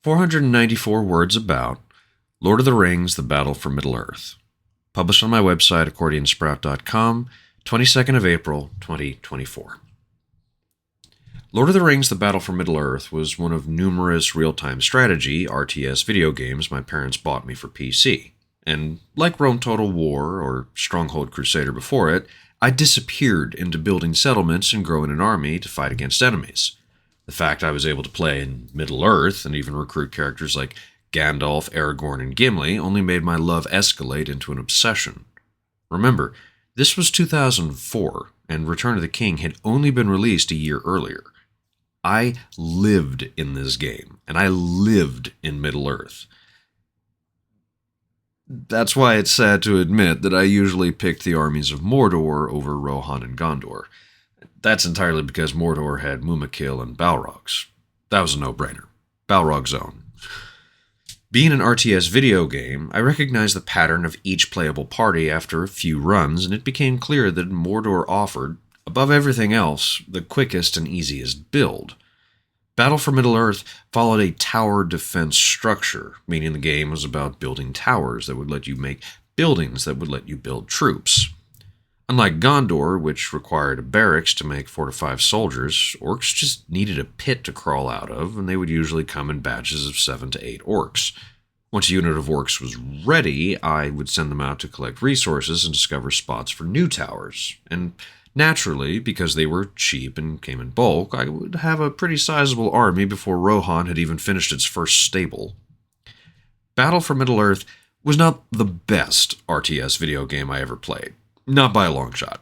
494 words about Lord of the Rings, The Battle for Middle-earth. Published on my website, accordionsprout.com, 22nd of April, 2024. Lord of the Rings, The Battle for Middle-earth was one of numerous real-time strategy, RTS video games my parents bought me for PC. And like Rome Total War or Stronghold Crusader before it, I disappeared into building settlements and growing an army to fight against enemies. The fact I was able to play in Middle-earth and even recruit characters like Gandalf, Aragorn, and Gimli only made my love escalate into an obsession. Remember, this was 2004, and Return of the King had only been released a year earlier. I lived in this game, and I lived in Middle-earth. That's why it's sad to admit that I usually picked the armies of Mordor over Rohan and Gondor. That's entirely because Mordor had Mumakil and Balrogs. That was a no-brainer. Balrog Zone. Being an RTS video game, I recognized the pattern of each playable party after a few runs, and it became clear that Mordor offered, above everything else, the quickest and easiest build. Battle for Middle-earth followed a tower defense structure, meaning the game was about building towers that would let you make buildings that would let you build troops. Unlike Gondor, which required a barracks to make 4 to 5 soldiers, orcs just needed a pit to crawl out of, and they would usually come in batches of 7 to 8 orcs. Once a unit of orcs was ready, I would send them out to collect resources and discover spots for new towers. And naturally, because they were cheap and came in bulk, I would have a pretty sizable army before Rohan had even finished its first stable. Battle for Middle-earth was not the best RTS video game I ever played. Not by a long shot.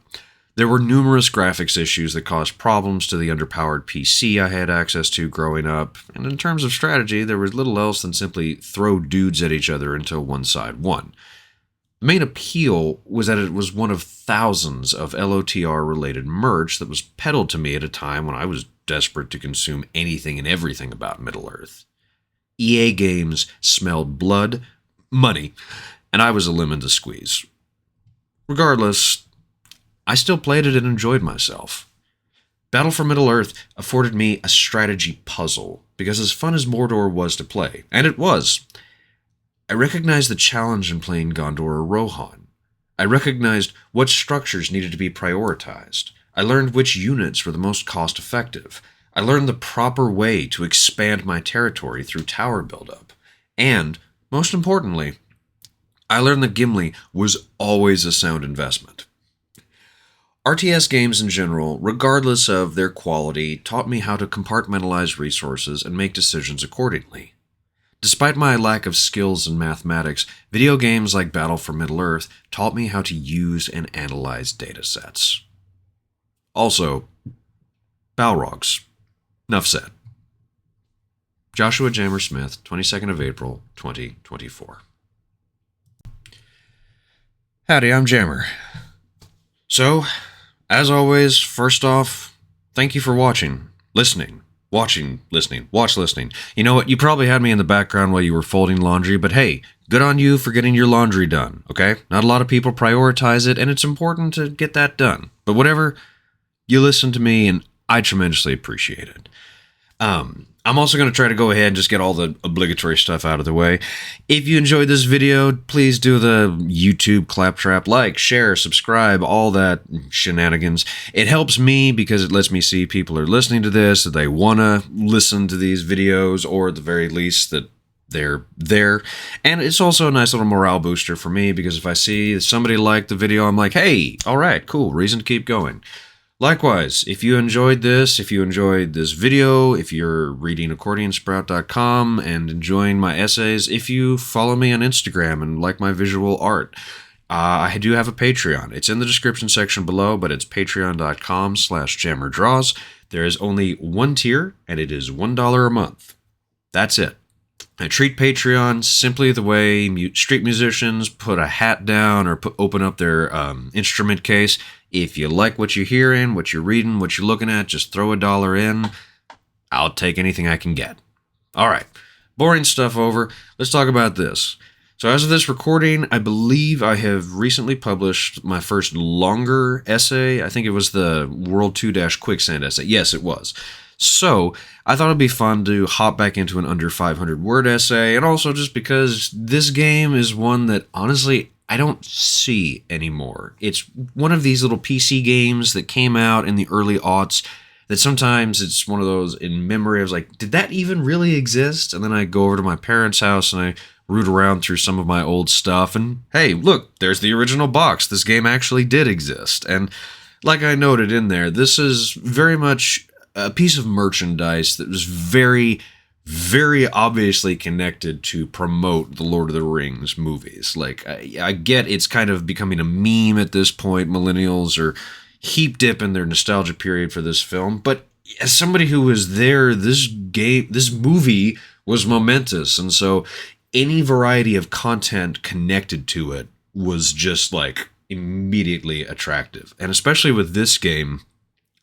There were numerous graphics issues that caused problems to the underpowered PC I had access to growing up, and in terms of strategy, there was little else than simply throw dudes at each other until one side won. The main appeal was that it was one of thousands of LOTR-related merch that was peddled to me at a time when I was desperate to consume anything and everything about Middle-earth. EA games smelled blood, money, and I was a lemon to squeeze. Regardless, I still played it and enjoyed myself. Battle for Middle-earth afforded me a strategy puzzle, because as fun as Mordor was to play, and it was, I recognized the challenge in playing Gondor or Rohan. I recognized what structures needed to be prioritized. I learned which units were the most cost-effective. I learned the proper way to expand my territory through tower buildup. And, most importantly, I learned that Gimli was always a sound investment. RTS games in general, regardless of their quality, taught me how to compartmentalize resources and make decisions accordingly. Despite my lack of skills in mathematics, video games like Battle for Middle-earth taught me how to use and analyze datasets. Also, Balrogs. Enough said. Joshua Jammer Smith, 22nd of April, 2024. Howdy, I'm Jammer. So, as always, first off, thank you for watching, listening. Watch listening. You know what? You probably had me in the background while you were folding laundry, but hey, good on you for getting your laundry done, okay? Not a lot of people prioritize it, and it's important to get that done. But whatever, you listen to me, and I tremendously appreciate it. I'm also going to try to go ahead and just get all the obligatory stuff out of the way. If you enjoyed this video, please do the YouTube claptrap, like, share, subscribe, all that shenanigans. It helps me because it lets me see people are listening to this, that they want to listen to these videos, or at the very least that they're there. And it's also a nice little morale booster for me because if I see somebody like the video, I'm like, hey, all right, cool, reason to keep going. Likewise, if you enjoyed this video, if you're reading accordionsprout.com and enjoying my essays, if you follow me on Instagram and like my visual art, I do have a Patreon. It's in the description section below, but it's patreon.com/jammerdraws. There is only one tier, and it is $1 a month. That's it. I treat Patreon simply the way street musicians put a hat down or open up their instrument case. If you like what you're hearing, what you're reading, what you're looking at, just throw $1 in. I'll take anything I can get. All right, boring stuff over. Let's talk about this. So as of this recording, I believe I have recently published my first longer essay. I think it was the World 2-Quicksand essay. Yes, it was. So I thought it'd be fun to hop back into an under 500 word essay, and also just because this game is one that honestly I don't see anymore. It's one of these little PC games that came out in the early aughts that sometimes it's one of those in memory. I was like, did that even really exist? And then I go over to my parents' house and I root around through some of my old stuff, and hey, look, there's the original box. This game actually did exist. And like I noted in there, this is very much a piece of merchandise that was very, very obviously connected to promote the Lord of the Rings movies. Like, I get it's kind of becoming a meme at this point. Millennials are heap dipping their nostalgia period for this film, but as somebody who was there, this movie was momentous, and so any variety of content connected to it was just like immediately attractive. And especially with this game,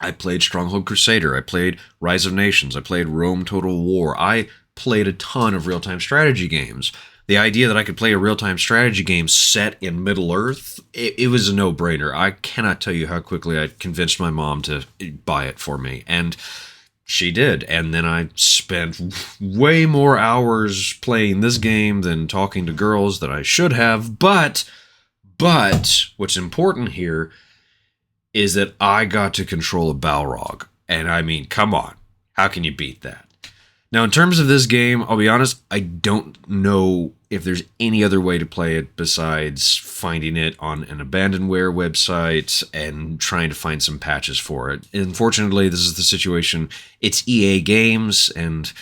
I played Stronghold Crusader, I played Rise of Nations, I played Rome Total War, I played a ton of real-time strategy games. The idea that I could play a real-time strategy game set in Middle-earth, it was a no-brainer. I cannot tell you how quickly I convinced my mom to buy it for me. And she did, and then I spent way more hours playing this game than talking to girls that I should have, but what's important here is that I got to control a Balrog, and I mean, come on, how can you beat that? Now, in terms of this game, I'll be honest, I don't know if there's any other way to play it besides finding it on an abandonware website and trying to find some patches for it. Unfortunately, this is the situation. It's EA Games, and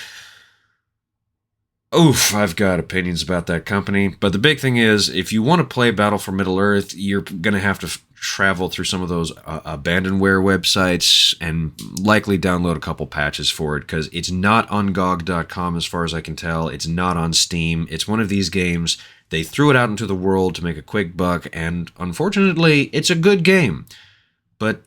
oof, I've got opinions about that company. But the big thing is, if you want to play Battle for Middle-earth, you're going to have to travel through some of those abandonware websites and likely download a couple patches for it, because it's not on GOG.com as far as I can tell. It's not on Steam. It's one of these games. They threw it out into the world to make a quick buck, and unfortunately, it's a good game. But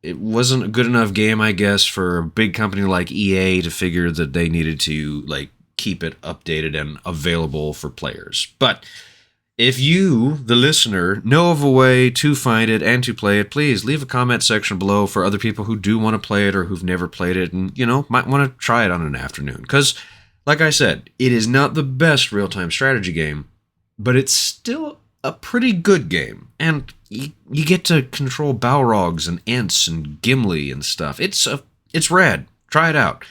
it wasn't a good enough game, I guess, for a big company like EA to figure that they needed to keep it updated and available for players. But if you, the listener, know of a way to find it and to play it, please leave a comment section below for other people who do want to play it or who've never played it and, might want to try it on an afternoon. Because, like I said, it is not the best real-time strategy game, but it's still a pretty good game. And you get to control Balrogs and Ents and Gimli and stuff. It's rad. Try it out.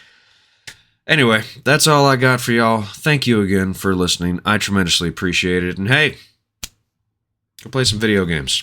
Anyway, that's all I got for y'all. Thank you again for listening. I tremendously appreciate it. And hey, go play some video games.